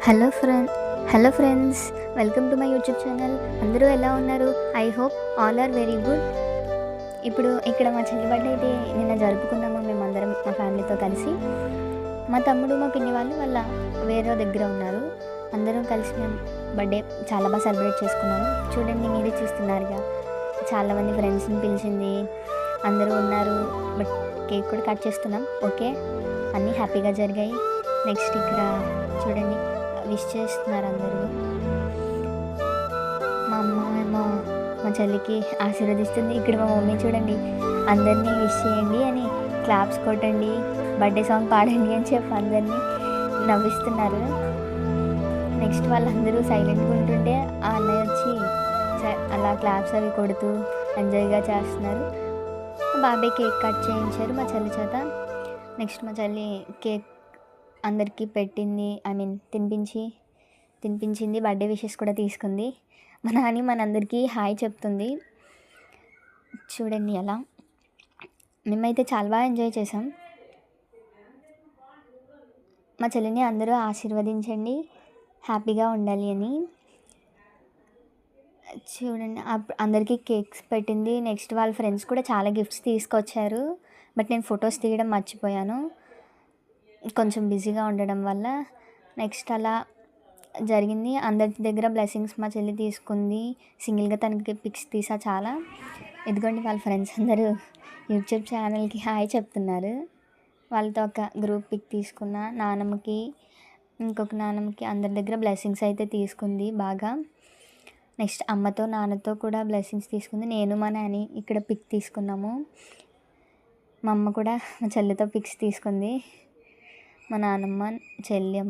Hello friend hello friends, welcome to my YouTube channel. అందరూ ఎలా ఉన్నారు? I hope all are very good. ఇప్పుడు ఇక్కడ మా చెల్లి బర్త్డే అయితే నిన్న జరుపుకున్నాము మేమందరం మా ఫ్యామిలీతో కలిసి. మా తమ్ముడు మా పిన్ని వాళ్ళు వాళ్ళ వేరే దగ్గర ఉన్నారు. అందరం కలిసి మేము బర్త్డే చాలా బాగా సెలబ్రేట్ చేసుకున్నాము. చూడండి, మీరే చూస్తున్నారుగా, చాలామంది ఫ్రెండ్స్ని పిలిచింది, అందరూ ఉన్నారు. బట్ కేక్ కూడా కట్ చేస్తున్నాం. ఓకే, అన్నీ హ్యాపీగా జరిగాయి. నెక్స్ట్ ఇక్కడ చూడండి, విష్ చేస్తున్నారు అందరూ. మా అమ్మ ఏమో మా చెల్లికి ఆశీర్వదిస్తుంది. ఇక్కడ మా మమ్మీ చూడండి, అందరినీ విష్ చేయండి అని క్లాప్స్ కొట్టండి, బర్త్డే సాంగ్ పాడండి అని చెప్పి అందరినీ నవ్విస్తున్నారు. నెక్స్ట్ వాళ్ళందరూ సైలెంట్గా ఉంటుంటే ఆ అన్నయ్య వచ్చి అలా క్లాప్స్ అవి కొడుతూ ఎంజాయ్గా చేస్తున్నారు. బాబాయ్ కేక్ కట్ చేయించారు మా చెల్లి చేత. నెక్స్ట్ మా చెల్లి కేక్ అందరికీ పెట్టింది, తినిపించింది. బర్త్డే విషెస్ కూడా తీసుకుంది. మా నాని మనందరికీ హాయ్ చెప్తుంది. చూడండి అలా మేమైతే చాలా బాగా ఎంజాయ్ చేసాం. మా చెల్లిని అందరూ ఆశీర్వదించండి, హ్యాపీగా ఉండాలి అని. చూడండి, అందరికీ కేక్స్ పెట్టింది. నెక్స్ట్ వాళ్ళ ఫ్రెండ్స్ కూడా చాలా గిఫ్ట్స్ తీసుకొచ్చారు. బట్ నేను ఫొటోస్ తీయడం మర్చిపోయాను కొంచెం బిజీగా ఉండడం వల్ల. నెక్స్ట్ అలా జరిగింది. అందరి దగ్గర బ్లెస్సింగ్స్ మా చెల్లి తీసుకుంది. సింగిల్గా తనకి పిక్స్ తీసా చాలా. ఇదిగోండి, వాళ్ళ ఫ్రెండ్స్ అందరూ యూట్యూబ్ ఛానల్కి హాయ్ చెప్తున్నారు. వాళ్ళతో ఒక గ్రూప్ పిక్ తీసుకున్న. నానమ్మకి, ఇంకొక నానమ్మకి అందరి దగ్గర బ్లెస్సింగ్స్ అయితే తీసుకుంది బాగా. నెక్స్ట్ అమ్మతో నాన్నతో కూడా బ్లెస్సింగ్స్ తీసుకుంది. నేను మా నాని ఇక్కడ పిక్ తీసుకున్నాము. మా అమ్మ కూడా మా చెల్లితో పిక్స్ తీసుకుంది. మా నాన్నమ్మ, చెల్లి,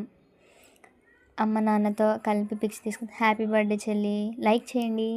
అమ్మ నాన్నతో కలిపి పిక్స్ తీసుకుంది. హ్యాపీ బర్త్డే చెల్లి, లైక్ చేయండి.